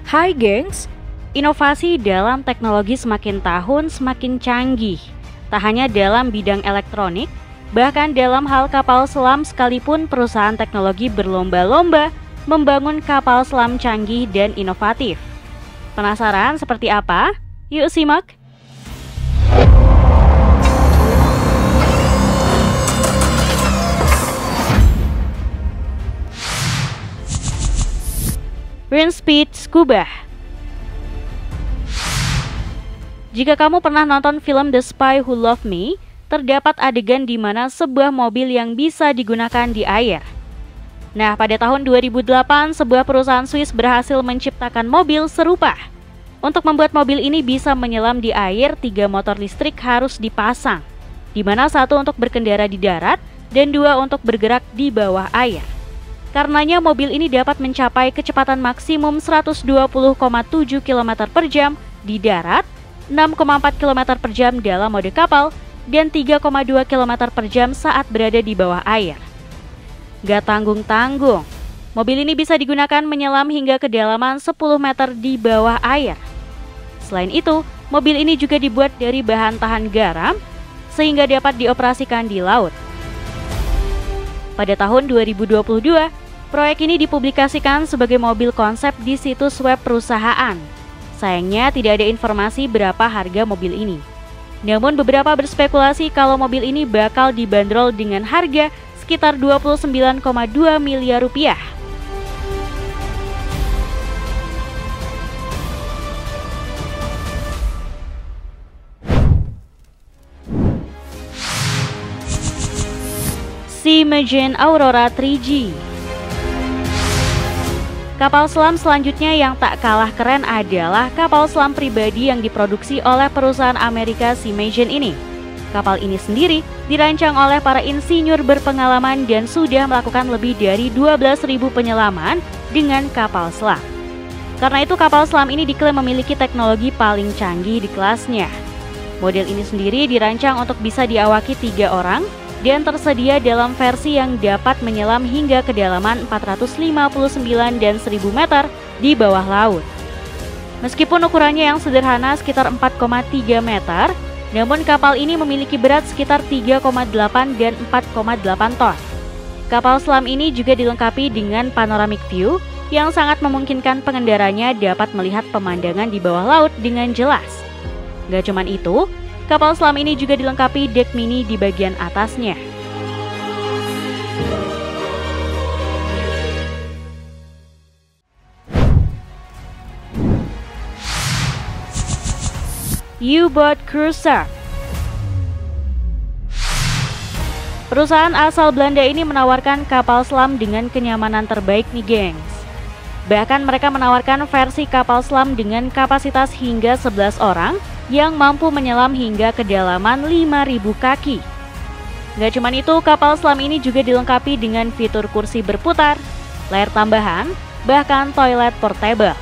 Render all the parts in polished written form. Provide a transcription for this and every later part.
Hai gengs, inovasi dalam teknologi semakin tahun semakin canggih. Tak hanya dalam bidang elektronik, bahkan dalam hal kapal selam sekalipun perusahaan teknologi berlomba-lomba membangun kapal selam canggih dan inovatif. Penasaran seperti apa? Yuk simak! Rinspeed Scuba. Jika kamu pernah nonton film The Spy Who Loved Me, terdapat adegan di mana sebuah mobil yang bisa digunakan di air. Nah, pada tahun 2008, sebuah perusahaan Swiss berhasil menciptakan mobil serupa. Untuk membuat mobil ini bisa menyelam di air, 3 motor listrik harus dipasang, di mana 1 untuk berkendara di darat dan 2 untuk bergerak di bawah air. Karenanya mobil ini dapat mencapai kecepatan maksimum 120,7 km per jam di darat, 6,4 km per jam dalam mode kapal, dan 3,2 km per jam saat berada di bawah air. Gak tanggung-tanggung, mobil ini bisa digunakan menyelam hingga kedalaman 10 meter di bawah air. Selain itu, mobil ini juga dibuat dari bahan tahan garam, sehingga dapat dioperasikan di laut. Pada tahun 2022, proyek ini dipublikasikan sebagai mobil konsep di situs web perusahaan. Sayangnya tidak ada informasi berapa harga mobil ini. Namun beberapa berspekulasi kalau mobil ini bakal dibanderol dengan harga sekitar 29,2 miliar rupiah. Seaimagine Aurora 3G. Kapal selam selanjutnya yang tak kalah keren adalah kapal selam pribadi yang diproduksi oleh perusahaan Amerika Seaimagine ini. Kapal ini sendiri dirancang oleh para insinyur berpengalaman dan sudah melakukan lebih dari 12.000 penyelaman dengan kapal selam. Karena itu kapal selam ini diklaim memiliki teknologi paling canggih di kelasnya. Model ini sendiri dirancang untuk bisa diawaki 3 orang dan tersedia dalam versi yang dapat menyelam hingga kedalaman 459 dan 1000 meter di bawah laut. Meskipun ukurannya yang sederhana sekitar 4,3 meter, namun kapal ini memiliki berat sekitar 3,8 dan 4,8 ton. Kapal selam ini juga dilengkapi dengan panoramic view yang sangat memungkinkan pengendaranya dapat melihat pemandangan di bawah laut dengan jelas. Gak cuman itu, kapal selam ini juga dilengkapi dek mini di bagian atasnya. U-Boat Cruiser. Perusahaan asal Belanda ini menawarkan kapal selam dengan kenyamanan terbaik nih gengs. Bahkan mereka menawarkan versi kapal selam dengan kapasitas hingga 11 orang yang mampu menyelam hingga kedalaman 5.000 kaki. Gak cuman itu, kapal selam ini juga dilengkapi dengan fitur kursi berputar, layar tambahan, bahkan toilet portable.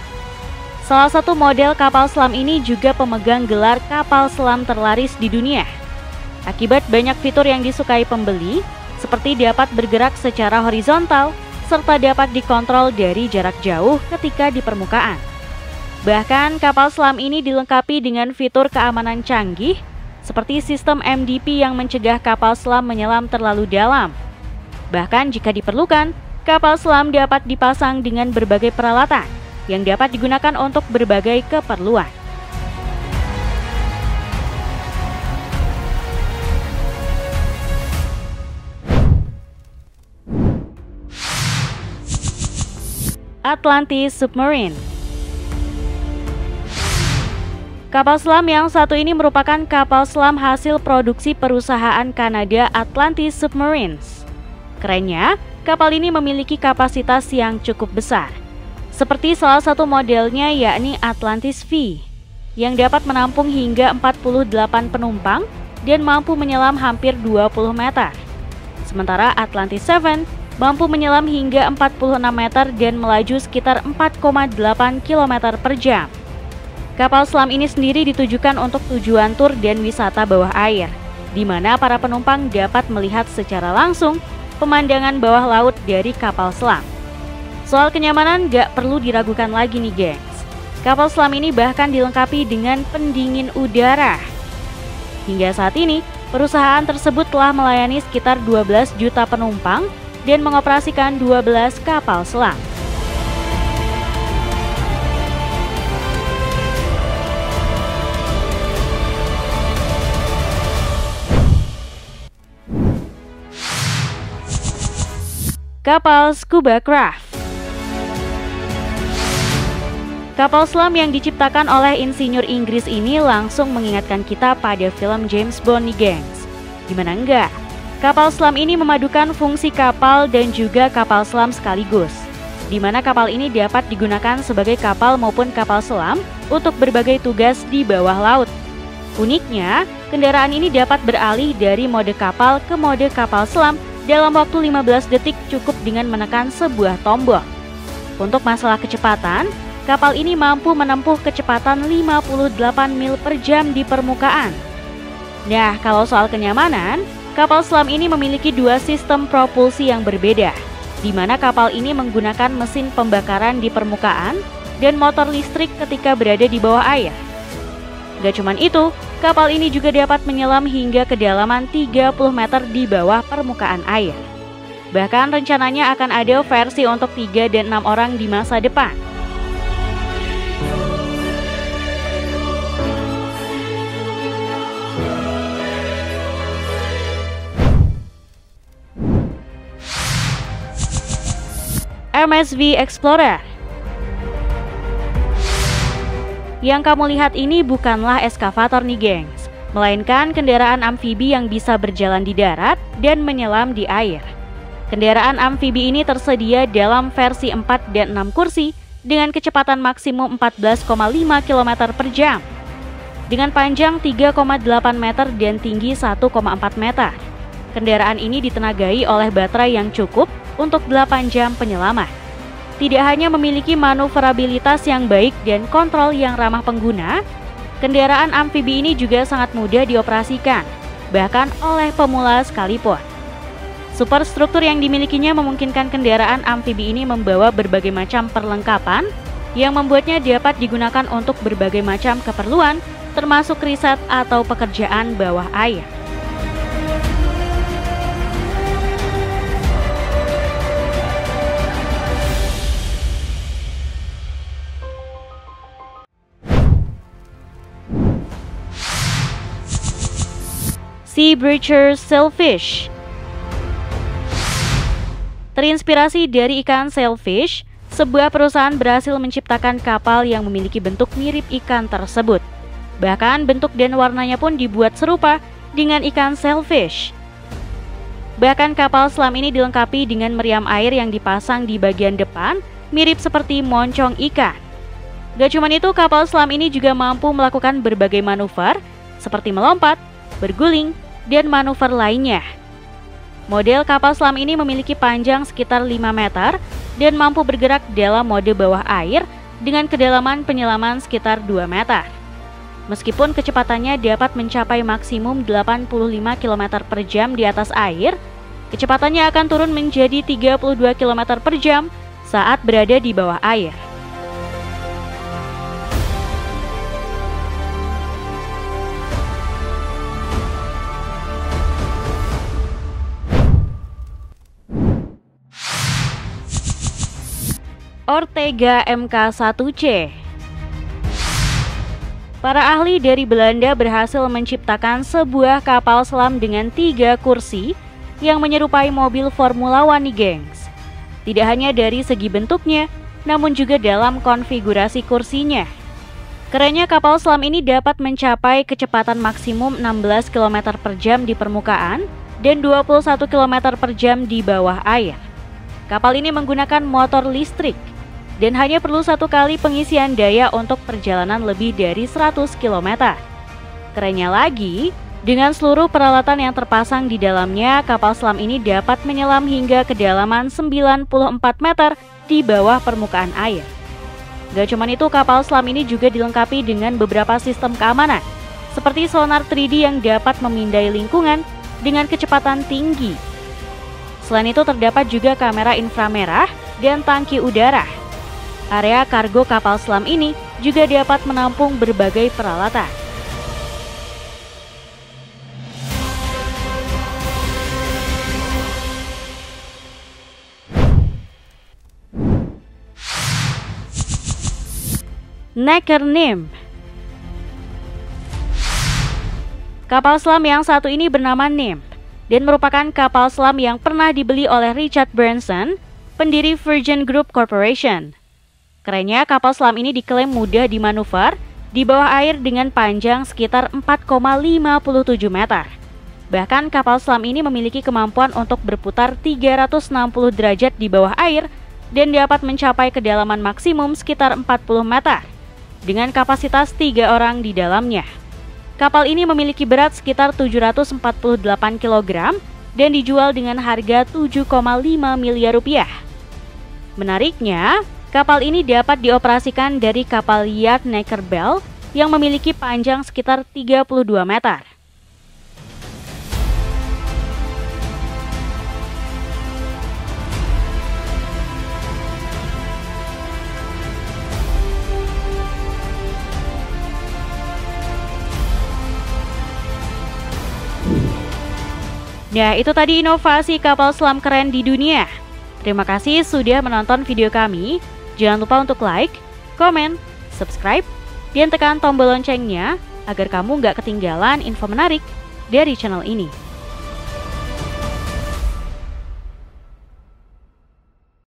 Salah satu model kapal selam ini juga pemegang gelar kapal selam terlaris di dunia. Akibat banyak fitur yang disukai pembeli, seperti dapat bergerak secara horizontal, serta dapat dikontrol dari jarak jauh ketika di permukaan. Bahkan kapal selam ini dilengkapi dengan fitur keamanan canggih seperti sistem MDP yang mencegah kapal selam menyelam terlalu dalam. Bahkan jika diperlukan, kapal selam dapat dipasang dengan berbagai peralatan yang dapat digunakan untuk berbagai keperluan. Atlantis Submarine. Kapal selam yang satu ini merupakan kapal selam hasil produksi perusahaan Kanada Atlantis Submarines. Kerennya, kapal ini memiliki kapasitas yang cukup besar. Seperti salah satu modelnya yakni Atlantis V, yang dapat menampung hingga 48 penumpang dan mampu menyelam hampir 20 meter. Sementara Atlantis 7 mampu menyelam hingga 46 meter dan melaju sekitar 4,8 km per jam. Kapal selam ini sendiri ditujukan untuk tujuan tur dan wisata bawah air, di mana para penumpang dapat melihat secara langsung pemandangan bawah laut dari kapal selam. Soal kenyamanan gak perlu diragukan lagi nih gengs. Kapal selam ini bahkan dilengkapi dengan pendingin udara. Hingga saat ini, perusahaan tersebut telah melayani sekitar 12 juta penumpang dan mengoperasikan 12 kapal selam. Kapal Scuba Craft. Kapal selam yang diciptakan oleh insinyur Inggris ini langsung mengingatkan kita pada film James Bond nih gengs. Gimana enggak? Kapal selam ini memadukan fungsi kapal dan juga kapal selam sekaligus, di mana kapal ini dapat digunakan sebagai kapal maupun kapal selam untuk berbagai tugas di bawah laut. Uniknya, kendaraan ini dapat beralih dari mode kapal ke mode kapal selam dalam waktu 15 detik cukup dengan menekan sebuah tombol. Untuk masalah kecepatan, kapal ini mampu menempuh kecepatan 58 mil per jam di permukaan. Nah, kalau soal kenyamanan, kapal selam ini memiliki dua sistem propulsi yang berbeda, di mana kapal ini menggunakan mesin pembakaran di permukaan dan motor listrik ketika berada di bawah air. Gak cuman itu, kapal ini juga dapat menyelam hingga kedalaman 30 meter di bawah permukaan air. Bahkan rencananya akan ada versi untuk 3 dan 6 orang di masa depan. MSV Explorer. Yang kamu lihat ini bukanlah eskavator nih gengs, melainkan kendaraan amfibi yang bisa berjalan di darat dan menyelam di air. Kendaraan amfibi ini tersedia dalam versi 4 dan 6 kursi dengan kecepatan maksimum 14,5 km per jam, dengan panjang 3,8 meter dan tinggi 1,4 meter. Kendaraan ini ditenagai oleh baterai yang cukup untuk 8 jam penyelaman. Tidak hanya memiliki manuverabilitas yang baik dan kontrol yang ramah pengguna, kendaraan amfibi ini juga sangat mudah dioperasikan, bahkan oleh pemula sekalipun. Superstruktur yang dimilikinya memungkinkan kendaraan amfibi ini membawa berbagai macam perlengkapan yang membuatnya dapat digunakan untuk berbagai macam keperluan, termasuk riset atau pekerjaan bawah air. Sea Breacher Sailfish. Terinspirasi dari ikan sailfish, sebuah perusahaan berhasil menciptakan kapal yang memiliki bentuk mirip ikan tersebut. Bahkan bentuk dan warnanya pun dibuat serupa dengan ikan sailfish. Bahkan kapal selam ini dilengkapi dengan meriam air yang dipasang di bagian depan, mirip seperti moncong ikan. Gak cuma itu, kapal selam ini juga mampu melakukan berbagai manuver seperti melompat, berguling, dan manuver lainnya. Model kapal selam ini memiliki panjang sekitar 5 meter dan mampu bergerak dalam mode bawah air dengan kedalaman penyelaman sekitar 2 meter. Meskipun kecepatannya dapat mencapai maksimum 85 km per jam di atas air, kecepatannya akan turun menjadi 32 km per jam saat berada di bawah air. Ortega Mk1C. Para ahli dari Belanda berhasil menciptakan sebuah kapal selam dengan 3 kursi yang menyerupai mobil Formula One nih gengs. Tidak hanya dari segi bentuknya, namun juga dalam konfigurasi kursinya. Kerennya kapal selam ini dapat mencapai kecepatan maksimum 16 km per jam di permukaan dan 21 km per jam di bawah air. Kapal ini menggunakan motor listrik dan hanya perlu 1 kali pengisian daya untuk perjalanan lebih dari 100 km. Kerennya lagi, dengan seluruh peralatan yang terpasang di dalamnya, kapal selam ini dapat menyelam hingga kedalaman 94 meter di bawah permukaan air. Gak cuman itu, kapal selam ini juga dilengkapi dengan beberapa sistem keamanan, seperti sonar 3D yang dapat memindai lingkungan dengan kecepatan tinggi. Selain itu, terdapat juga kamera inframerah dan tangki udara. Area kargo kapal selam ini juga dapat menampung berbagai peralatan. Necker Nymph. Kapal selam yang satu ini bernama Nymph dan merupakan kapal selam yang pernah dibeli oleh Richard Branson, pendiri Virgin Group Corporation. Kerennya, kapal selam ini diklaim mudah dimanuver di bawah air dengan panjang sekitar 4,57 meter. Bahkan kapal selam ini memiliki kemampuan untuk berputar 360 derajat di bawah air dan dapat mencapai kedalaman maksimum sekitar 40 meter dengan kapasitas 3 orang di dalamnya. Kapal ini memiliki berat sekitar 748 kg dan dijual dengan harga 7,5 miliar rupiah. Menariknya, kapal ini dapat dioperasikan dari kapal Yard Necker Belle yang memiliki panjang sekitar 32 meter. Nah, itu tadi inovasi kapal selam keren di dunia. Terima kasih sudah menonton video kami. Jangan lupa untuk like, komen, subscribe, dan tekan tombol loncengnya agar kamu nggak ketinggalan info menarik dari channel ini.